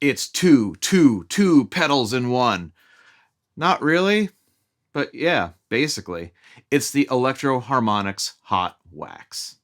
It's two pedals in one. Not really, but yeah, basically. It's the Electro Harmonix Hot Wax.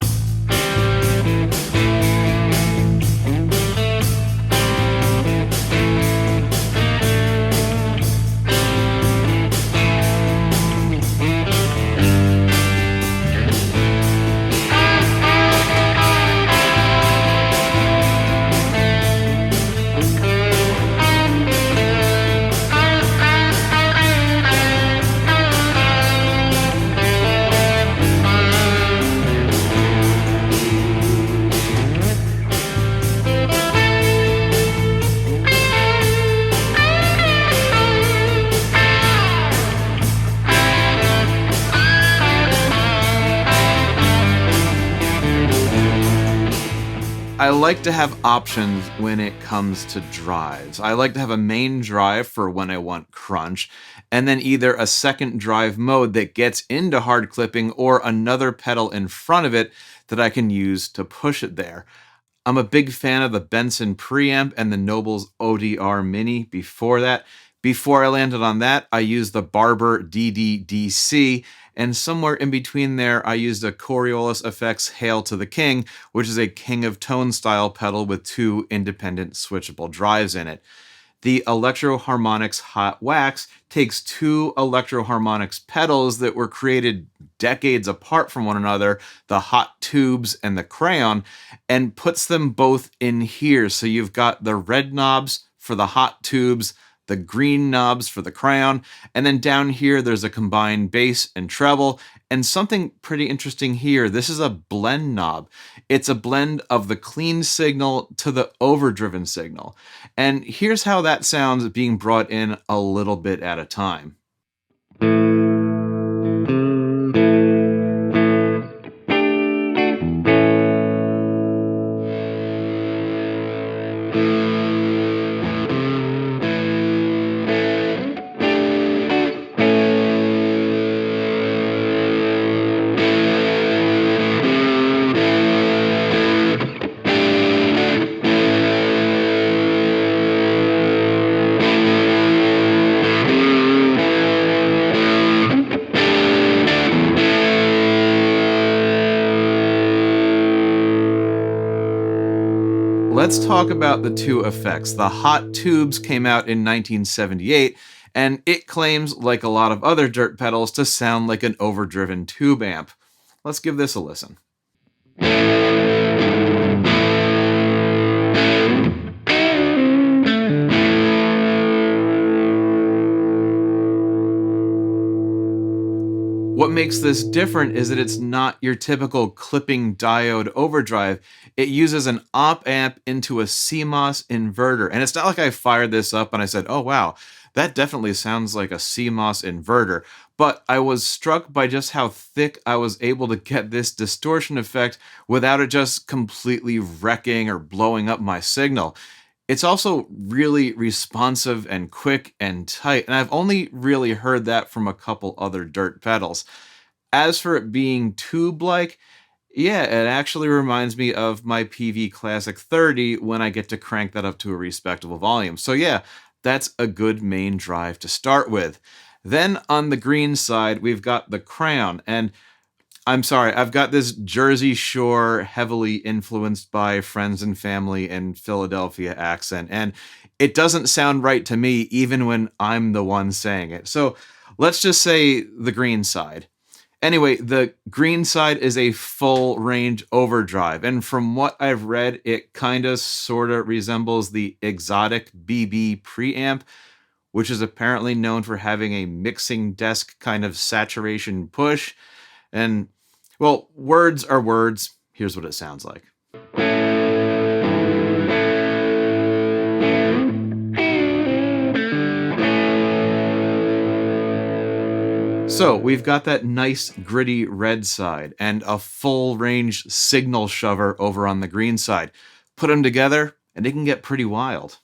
I like to have options when it comes to drives. I like to have a main drive for when I want crunch, and then either a second drive mode that gets into hard clipping or another pedal in front of it that I can use to push it there. I'm a big fan of the Benson preamp and the Noble's ODR Mini before that. Before I landed on that, I used the Barber DDDC, and somewhere in between there, I used a Coriolis Effects Hail to the King, which is a King of Tone style pedal with two independent switchable drives in it. The Electro Harmonix Hot Wax takes two Electro Harmonix pedals that were created decades apart from one another, the Hot Tubes and the Crayon, and puts them both in here. So you've got the red knobs for the Hot Tubes, the green knobs for the Crayon, and then down here there's a combined bass and treble, and something pretty interesting here. This is a blend knob. It's a blend of the clean signal to the overdriven signal. And here's how that sounds being brought in a little bit at a time. Let's talk about the two effects. The Hot Tubes came out in 1978, and it claims, like a lot of other dirt pedals, to sound like an overdriven tube amp. Let's give this a listen. What makes this different is that it's not your typical clipping diode overdrive. It uses an op amp into a CMOS inverter. And it's not like I fired this up and I said, oh wow, that definitely sounds like a CMOS inverter. But I was struck by just how thick I was able to get this distortion effect without it just completely wrecking or blowing up my signal. It's also really responsive and quick and tight, and I've only really heard that from a couple other dirt pedals. As for it being tube-like, yeah, it actually reminds me of my PV Classic 30 when I get to crank that up to a respectable volume. So yeah, that's a good main drive to start with. Then on the green side, we've got the Crayon, and I'm sorry, I've got this Jersey Shore, heavily influenced by friends and family in Philadelphia accent, and it doesn't sound right to me even when I'm the one saying it. So let's just say the green side. Anyway, the green side is a full range overdrive, and from what I've read, it kind of sort of resembles the exotic BB preamp, which is apparently known for having a mixing desk kind of saturation push. And well, words are words. Here's what it sounds like. So we've got that nice gritty red side and a full range signal shover over on the green side. Put them together and it can get pretty wild.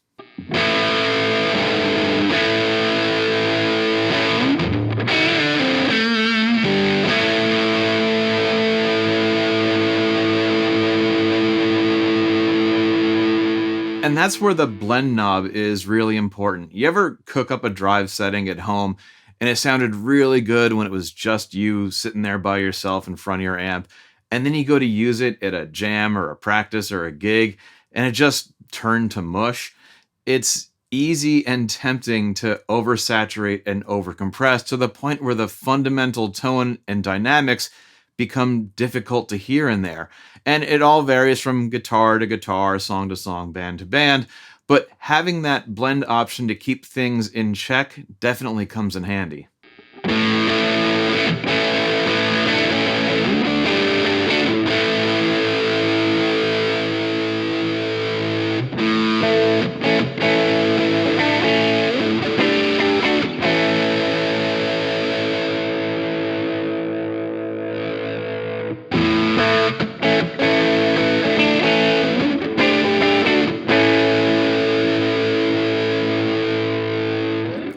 And that's where the blend knob is really important. You ever cook up a drive setting at home and it sounded really good when it was just you sitting there by yourself in front of your amp, and then you go to use it at a jam or a practice or a gig and it just turned to mush? It's easy and tempting to oversaturate and overcompress to the point where the fundamental tone and dynamics become difficult to hear in there. And it all varies from guitar to guitar, song to song, band to band. But having that blend option to keep things in check definitely comes in handy.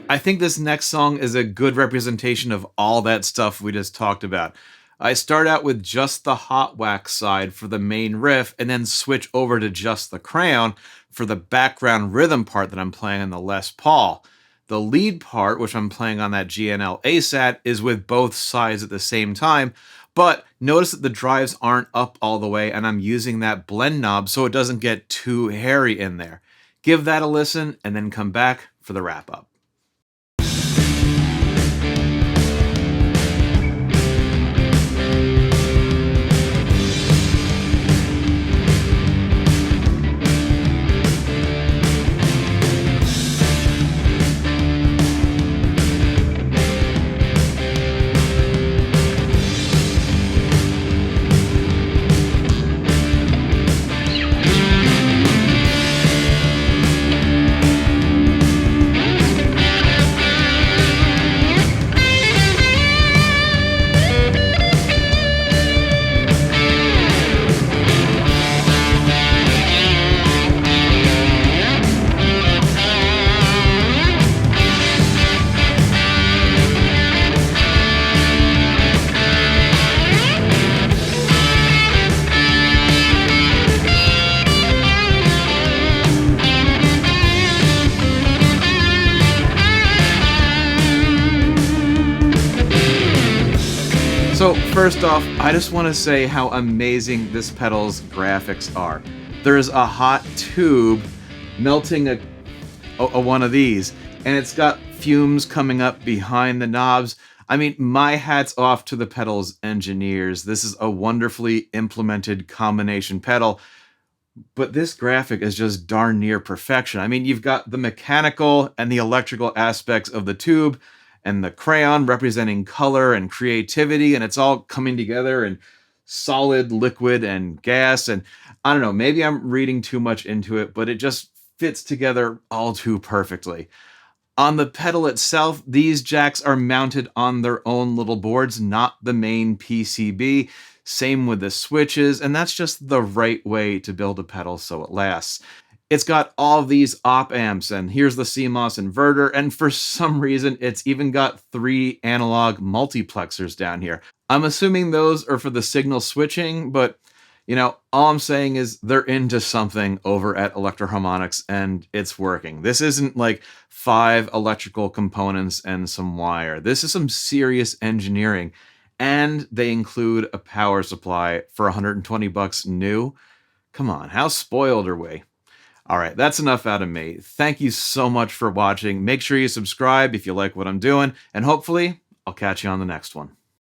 I think this next song is a good representation of all that stuff we just talked about. I start out with just the hot wax side for the main riff and then switch over to just the Crayon for the background rhythm part that I'm playing on the Les Paul. The lead part, which I'm playing on that GNL ASAT, is with both sides at the same time, but notice that the drives aren't up all the way and I'm using that blend knob so it doesn't get too hairy in there. Give that a listen and then come back for the wrap up. So first off, I just want to say how amazing this pedal's graphics are. There's a hot tube melting a one of these, and it's got fumes coming up behind the knobs. I mean, my hat's off to the pedal's engineers. This is a wonderfully implemented combination pedal, but this graphic is just darn near perfection. I mean, you've got the mechanical and the electrical aspects of the tube, and the Crayon representing color and creativity, and it's all coming together in solid, liquid, and gas. And I don't know, maybe I'm reading too much into it, but it just fits together all too perfectly. On the pedal itself, these jacks are mounted on their own little boards, not the main PCB. Same with the switches, and that's just the right way to build a pedal so it lasts. It's got all these op amps, and here's the CMOS inverter, and for some reason, it's even got 3 analog multiplexers down here. I'm assuming those are for the signal switching, but all I'm saying is they're into something over at Electro-Harmonix, and it's working. This isn't like 5 electrical components and some wire. This is some serious engineering, and they include a power supply for $120 new. Come on, how spoiled are we? All right, that's enough out of me. Thank you so much for watching. Make sure you subscribe if you like what I'm doing, and hopefully I'll catch you on the next one.